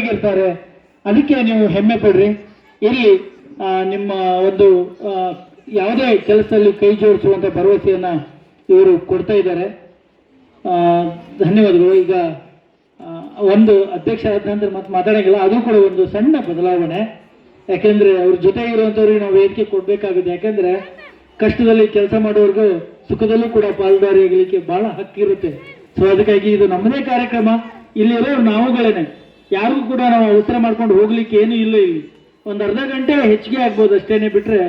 ಖುಷಿಯಾಗಿರ್ತಾರೆ. ಅದಕ್ಕೆ ನೀವು ಹೆಮ್ಮೆ ಪಡ್ರಿ. ಇಲ್ಲಿ ನಿಮ್ಮ ಒಂದು ಯಾವುದೇ ಕೆಲಸದಲ್ಲಿ ಕೈ ಜೋಡಿಸುವಂತ ಭರವಸೆಯನ್ನ ಇವರು ಕೊಡ್ತಾ ಇದ್ದಾರೆ. ಧನ್ಯವಾದಗಳು. ಈಗ ಒಂದು ಅಧ್ಯಕ್ಷ ಆದ ನಂತರ ಮತ್ತೆ ಮಾತಾಡೋಂಗಿಲ್ಲ, ಅದು ಕೂಡ ಒಂದು ಸಣ್ಣ ಬದಲಾವಣೆ. ಯಾಕೆಂದ್ರೆ ಅವ್ರ ಜೊತೆ ಇರುವಂಥವ್ರಿಗೆ ನಾವು ವೇದಿಕೆ ಕೊಡಬೇಕಾಗಿದೆ. ಯಾಕೆಂದ್ರೆ ಕಷ್ಟದಲ್ಲಿ ಕೆಲಸ ಮಾಡೋರ್ಗೂ ಸುಖದಲ್ಲೂ ಕೂಡ ಪಾಲ್ದಾರಿಯಾಗಲಿಕ್ಕೆ ಬಹಳ ಹಕ್ಕಿರುತ್ತೆ. ಸೊ ಅದಕ್ಕಾಗಿ ಇದು ನಮ್ಮದೇ ಕಾರ್ಯಕ್ರಮ. ಇಲ್ಲಿರೋ ನಾವುಗಳೇನೆ, ಯಾರಿಗೂ ಕೂಡ ನಾವು ಅವಸರ ಮಾಡ್ಕೊಂಡು ಹೋಗ್ಲಿಕ್ಕೆ ಏನೂ ಇಲ್ಲ. ಇಲ್ಲಿ ಒಂದು ಅರ್ಧ ಗಂಟೆ ಹೆಚ್ಚಿಗೆ ಆಗ್ಬೋದು ಅಷ್ಟೇನೆ, ಬಿಟ್ರೆ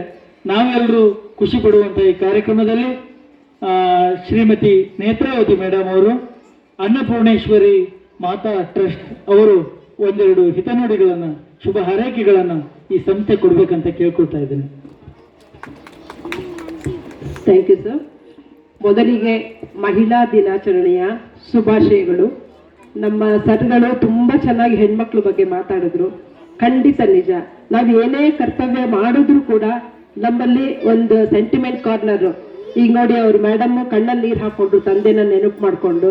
ನಾವೆಲ್ಲರೂ ಖುಷಿ ಪಡುವಂತ ಈ ಕಾರ್ಯಕ್ರಮದಲ್ಲಿ ಶ್ರೀಮತಿ ನೇತ್ರಾವತಿ ಮೇಡಮ್ ಅವರು, ಅನ್ನಪೂರ್ಣೇಶ್ವರಿ ಮಾತಾ ಟ್ರಸ್ಟ್ ಅವರು ಒಂದೆರಡು ಹಿತನುಡಿಗಳನ್ನ, ಶುಭ ಹಾರೈಕೆಗಳನ್ನ ಈ ಸಂಸ್ಥೆ ಕೊಡ್ಬೇಕಂತ ಕೇಳ್ಕೊಳ್ತಾ ಇದ್ದೇನೆ. Thank you sir. ಮೊದಲಿಗೆ ಮಹಿಳಾ ದಿನಾಚರಣೆಯ ಶುಭಾಶಯಗಳು. ನಮ್ಮ ಸರ್ಗಳು ತುಂಬ ಚೆನ್ನಾಗಿ ಹೆಣ್ಮಕ್ಳ ಬಗ್ಗೆ ಮಾತಾಡಿದ್ರು. ಖಂಡಿತ ನಿಜ, ನಾವು ಏನೇ ಕರ್ತವ್ಯ ಮಾಡಿದ್ರು ಕೂಡ ನಮ್ಮಲ್ಲಿ ಒಂದು ಸೆಂಟಿಮೆಂಟ್ ಕಾರ್ನರ್. ಈಗ ನೋಡಿ, ಅವ್ರು ಮೇಡಮ್ ಕಣ್ಣಲ್ಲಿ ನೀರು ಹಾಕೊಂಡು ತಂದೆನ ನೆನಪು ಮಾಡಿಕೊಂಡು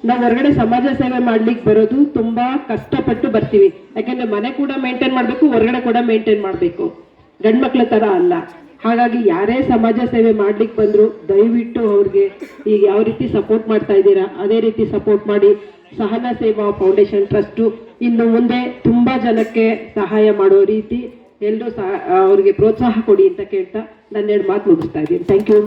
ನಾವು ಹೊರಗಡೆ ಸಮಾಜ ಸೇವೆ ಮಾಡ್ಲಿಕ್ಕೆ ಬರೋದು ತುಂಬಾ ಕಷ್ಟಪಟ್ಟು ಬರ್ತೀವಿ. ಯಾಕಂದ್ರೆ ಮನೆ ಕೂಡ ಮೇಂಟೈನ್ ಮಾಡಬೇಕು, ಹೊರಗಡೆ ಕೂಡ ಮೇಂಟೈನ್ ಮಾಡಬೇಕು, ಗಂಡ್ಮಕ್ಳ ತರ ಅಲ್ಲ. ಹಾಗಾಗಿ ಯಾರೇ ಸಮಾಜ ಸೇವೆ ಮಾಡ್ಲಿಕ್ಕೆ ಬಂದ್ರು ದಯವಿಟ್ಟು ಅವ್ರಿಗೆ ಈಗ ಯಾವ ರೀತಿ ಸಪೋರ್ಟ್ ಮಾಡ್ತಾ ಇದ್ದೀರಾ ಅದೇ ರೀತಿ ಸಪೋರ್ಟ್ ಮಾಡಿ. ಸಹನಾ ಸೇವಾ ಫೌಂಡೇಶನ್ ಟ್ರಸ್ಟು ಇನ್ನು ಮುಂದೆ ತುಂಬಾ ಜನಕ್ಕೆ ಸಹಾಯ ಮಾಡೋ ರೀತಿ ಎಲ್ಲರೂ ಅವ್ರಿಗೆ ಪ್ರೋತ್ಸಾಹ ಕೊಡಿ ಅಂತ ಕೇಳ್ತಾ ನನ್ನ 2 ಮಾತು ಮುಗಿಸ್ತಾ ಇದ್ದೀನಿ. Thank you.